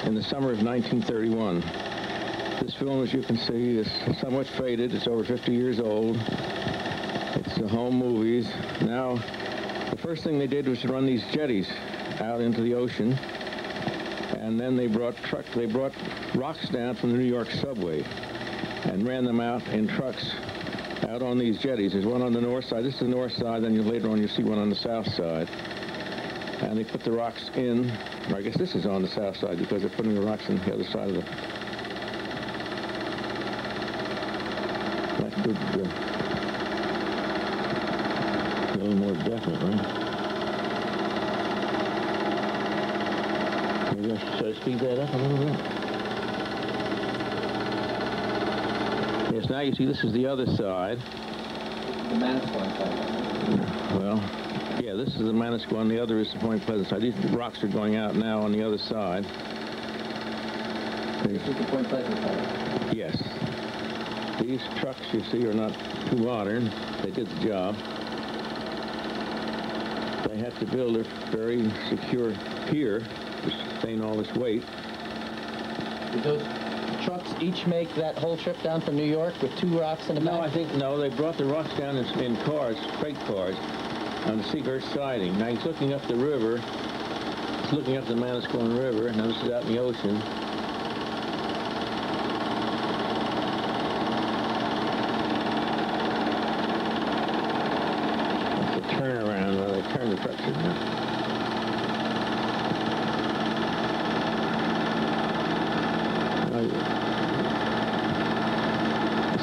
in the summer of 1931. This film, as you can see, is somewhat faded. It's over 50 years old. It's the home movies. Now, the first thing they did was to run these jetties out into the ocean, and then they brought rocks down from the New York subway and ran them out in trucks out on these jetties. There's one on the north side. This is the north side. Then later on you'll see one on the south side. And they put the rocks in. Or I guess this is on the south side because they're putting the rocks on the other side of the... That could be a little more definite, right? Maybe I should speed that up a little bit. Yes, now you see this is the other side. The Manasquan side. Well, yeah, this is the Manasquan, the other is the Point Pleasant side. These rocks are going out now on the other side. This is the Point Pleasant side? Yes. These trucks, you see, are not too modern. They did the job. They had to build a very secure pier to sustain all this weight. Did those trucks each make that whole trip down from New York with 2 rocks in the back? No, they brought the rocks down in cars, freight cars, on the Seagirt siding. Now he's looking up the river. He's looking up the Manasquan River. Now this is out in the ocean. That's a turnaround where they turn the trucks around.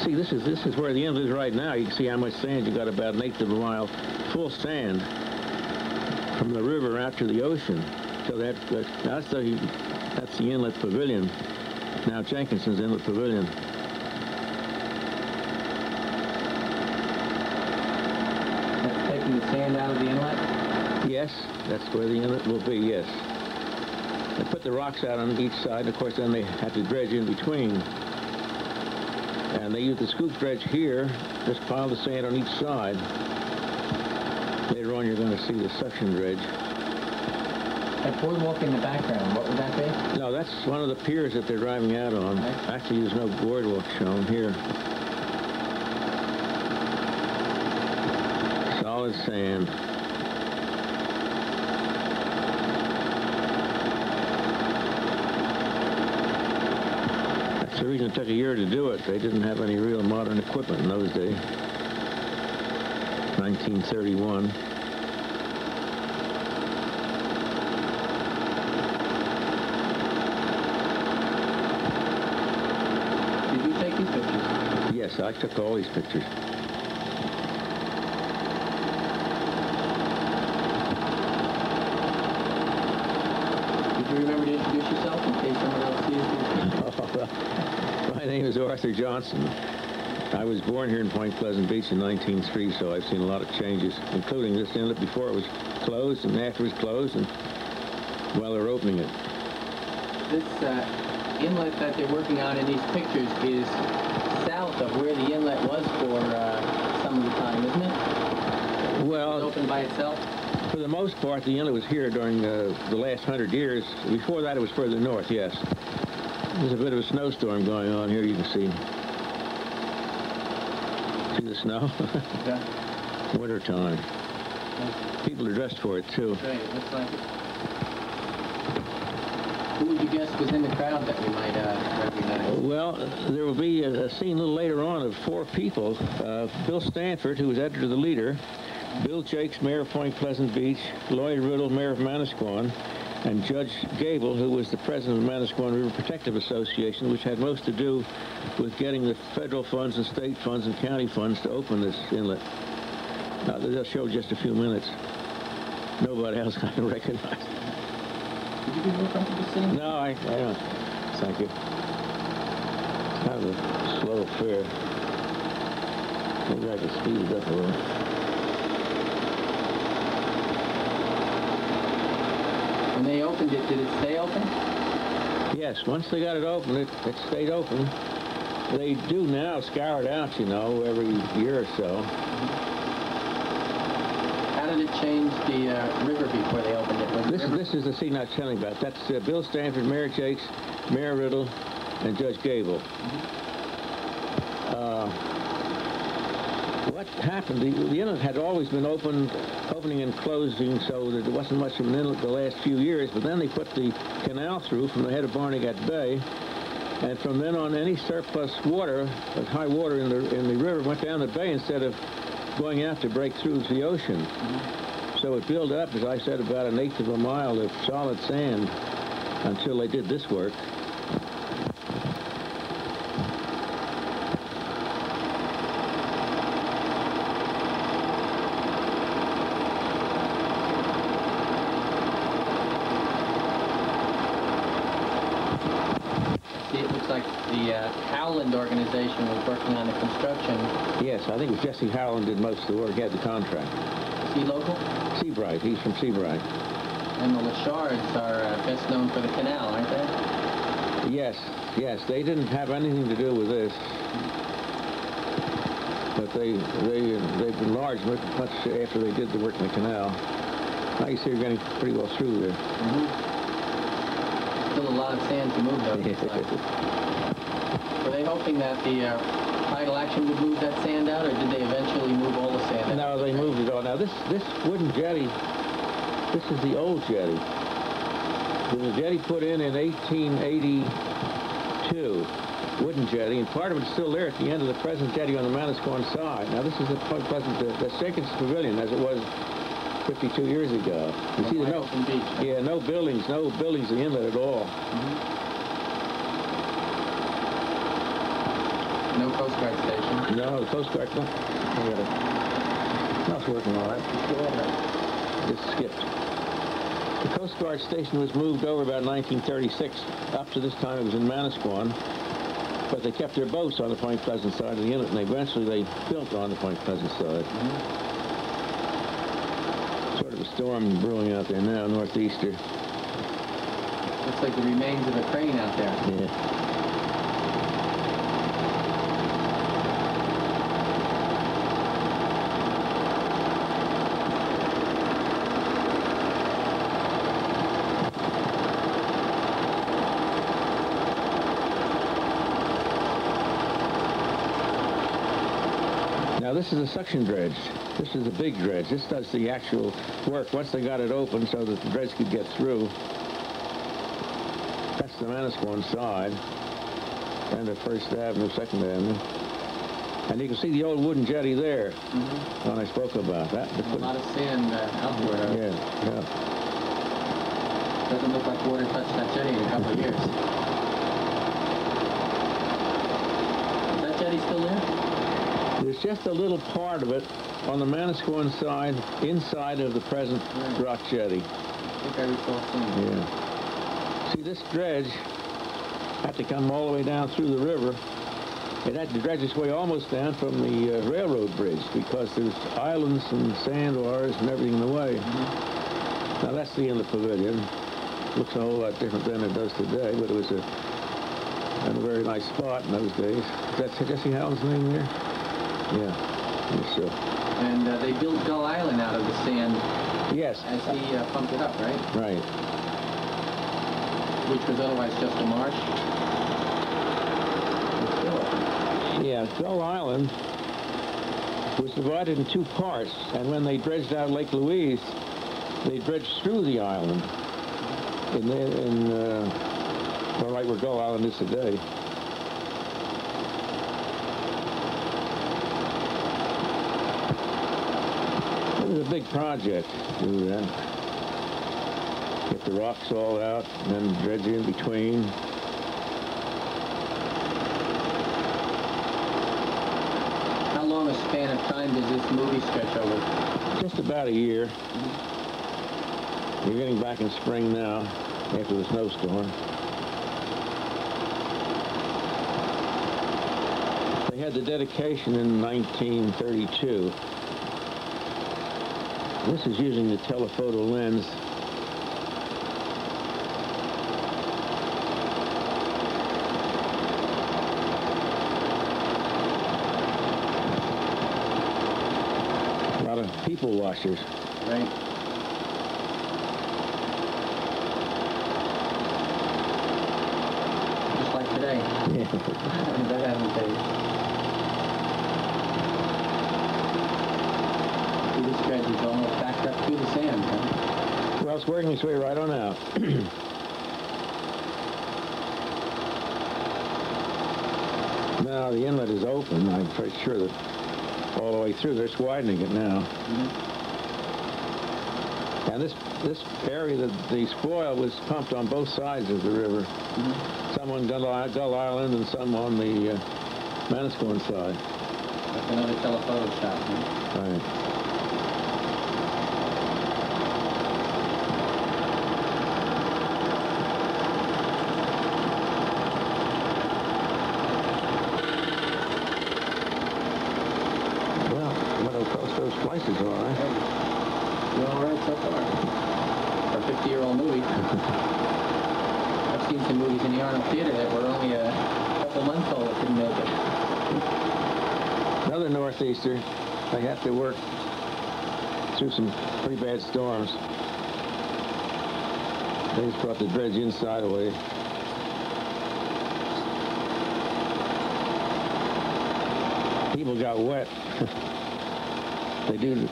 See, this is where the inlet is right now. You can see how much sand you got, about 1/8 of a mile, full sand from the river out to the ocean. So that's the inlet pavilion. Now Jenkinson's inlet pavilion. That's taking the sand out of the inlet? Yes, that's where the inlet will be, yes. They put the rocks out on each side. Of course, then they have to dredge in between. And they use the scoop dredge here, just pile the sand on each side. Later on, you're going to see the suction dredge. That boardwalk in the background, what would that be? No, that's one of the piers that they're driving out on. Right. Actually, there's no boardwalk shown here. Solid sand. That's the reason it took a year to do it. They didn't have any real modern equipment in those days. 1931. Did you take these pictures? Yes, I took all these pictures. Did you remember to introduce yourself in case someone else sees you? My name is Arthur Johnson. I was born here in Point Pleasant Beach in 1903, so I've seen a lot of changes, including this inlet before it was closed and after it was closed and while they're opening it. This inlet that they're working on in these pictures is south of where the inlet was for some of the time, isn't it? Well, It was opened by itself? for the most part, the inlet was here during the last 100 years. Before that, it was further north, yes. There's a bit of a snowstorm going on here, you can see. See the snow? Yeah. Winter time. People are dressed for it, too. Right, it looks like it. Who would you guess was in the crowd that we might recognize? Well, there will be a scene a little later on of 4 people. Bill Stanford, who was editor of the Leader, Bill Jakes, mayor of Point Pleasant Beach, Lloyd Riddle, mayor of Manasquan, and Judge Gable, who was the president of the Manasquan River Protective Association, which had most to do with getting the federal funds and state funds and county funds to open this inlet. They'll show just a few minutes. Nobody else I can recognize. Did you feel comfortable sitting? No, I don't. Thank you. It's kind of a slow affair. Maybe I can speed it up a little. When they opened it, did it stay open? Yes, once they got it open, it stayed open. They do now scour it out, you know, every year or so. How did it change the river before they opened it? This is the scene I was telling you about. That's Bill Stanford, Mayor Jakes, Mayor Riddle, and Judge Gable. What happened, the inlet had always been opening and closing, so that there wasn't much of an inlet the last few years, but then they put the canal through from the head of Barnegat Bay, and from then on, any surplus water, high water in the river, went down the bay instead of going out to break through the ocean. So it built up, as I said, about 1/8 of a mile of solid sand until they did this work. Howland organization was working on the construction. Yes, I think it was Jesse Howland did most of the work. He had the contract. Is he local? Seabright. He's from Seabright. And the Lashards are best known for the canal, aren't they? Yes, yes. They didn't have anything to do with this, but they've enlarged much after they did the work in the canal. Now you see, you're getting pretty well through there. Still a lot of sand to move, though. Were they hoping that the tidal action would move that sand out, or did they eventually move all the sand out? No, they moved it all. Now, this wooden jetty, this is the old jetty. There was a jetty put in 1882, wooden jetty, and part of it's still there at the end of the present jetty on the Manasquan side. Now, this is the Point Pleasant, the Jenkins Pavilion, as it was 52 years ago. You see, no buildings in the inlet at all. No Coast Guard Station? No, the Coast Guard, no, it's working all right. Just skipped. The Coast Guard Station was moved over about 1936. Up to this time it was in Manasquan, but they kept their boats on the Point Pleasant side of the inlet, and eventually they built on the Point Pleasant side. Sort of a storm brewing out there now, northeaster. Looks like the remains of a crane out there. Yeah. Now this is a suction dredge. This is a big dredge. This does the actual work once they got it open so that the dredge could get through. That's the Manasquan side, and the First Avenue, Second Avenue. And you can see the old wooden jetty there, when I spoke about that. A lot of sand outward. Yeah. Doesn't look like water touched that jetty in a couple of years. Is that jetty still there? There's just a little part of it on the Manasquan side, inside of the present rock jetty. I think I recall seeing it. Yeah. See, this dredge had to come all the way down through the river. It had to dredge its way almost down from the railroad bridge because there's islands and sandbars and everything in the way. Now that's the inlet pavilion. Looks a whole lot different than it does today, but it was a very nice spot in those days. Is that Jesse Howland's name there? Yeah, so. And they built Gull Island out of the sand. Yes. As he pumped it up, right? Right. Which was otherwise just a marsh. Yeah, Gull Island was divided in two parts, and when they dredged out Lake Louise, they dredged through the island, right where Gull Island is today. It was a big project to do that. Get the rocks all out, and then dredge in between. How long a span of time does this movie stretch over? Just about a year. You're getting back in spring now, after the snowstorm. They had the dedication in 1932. This is using the telephoto lens. A lot of people washers. Right. That hasn't paid. See, this dredge is almost backed up through the sand, huh? Well, it's working its way right on out. Now the inlet is open. I'm pretty sure that all the way through, they're just widening it now. And this area, the spoil was pumped on both sides of the river. Some on Gull Island and some on the Manasquan side. That's another telephoto shot, huh? Right. Well, what across those splices, all right. You're all right so far. For a 50-year-old movie. I've seen some movies in the Arnold Theater that were only a couple months old that couldn't make it. Another northeaster. They have to work through some pretty bad storms. They just brought the dredge inside away. People got wet. They do the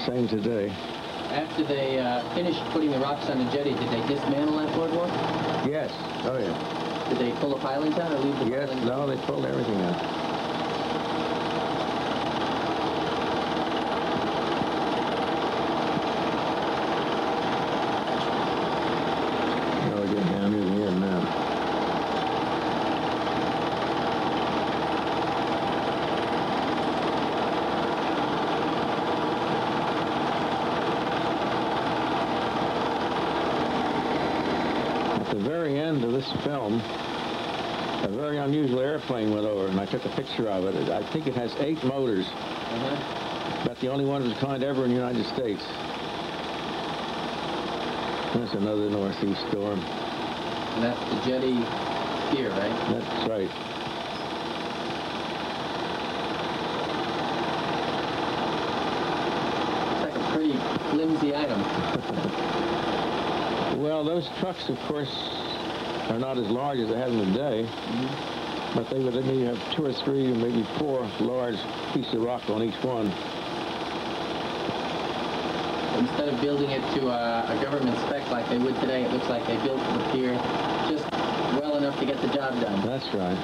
same today. After they finished putting the rocks on the jetty, did they dismantle that boardwalk? Yes. Oh, yeah. Did they pull the pilings out or leave the Yes. pilings? No, they pulled everything out. We're getting down near the end now. At the very end of this film, a very unusual airplane went over, and I took a picture of it. I think it has 8 motors. About the only one of its kind ever in the United States. That's another northeast storm. And that's the jetty here, right? That's right. It's like a pretty flimsy item. Well, those trucks, of course, are not as large as they had in the day, but they would maybe have 2 or 3 or maybe 4 large pieces of rock on each one. Instead of building it to a government spec like they would today, it looks like they built the pier just well enough to get the job done. That's right.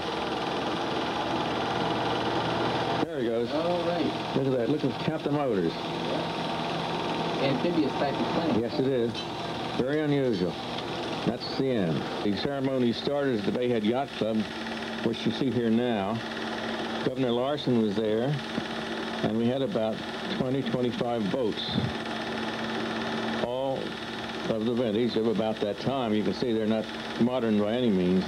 There he goes. Oh, right. Look at that. Look at count the motors. Amphibious type of plane. Yes, it is. Very unusual. That's the end. The ceremony started at the Bayhead Yacht Club, which you see here now. Governor Larson was there, and we had about 20, 25 boats. All of the vintage of about that time. You can see they're not modern by any means.